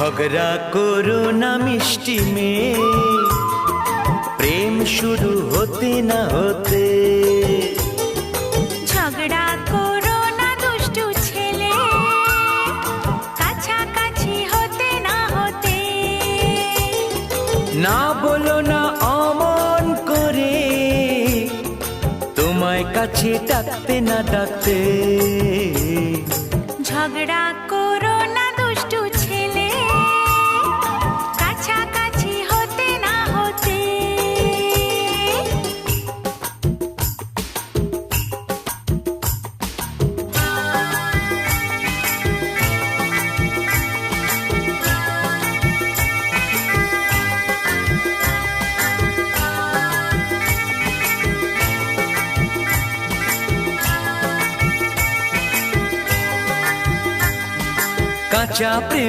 ঝগড়া করো না মিষ্টি মেয়ে, প্রেম শুরু হতে না হতে। ঝগড়া করো না দুষ্টু ছেলে, কাছাকাছি হতে না হতে। না বলো না অমন করে, তোমায় কাছে ডাকতে না ডাকতে। ঝগড়া করো না দুষ্টু ছেলে, কাছাকাছি হতে না হতে। কাঁচা প্রেম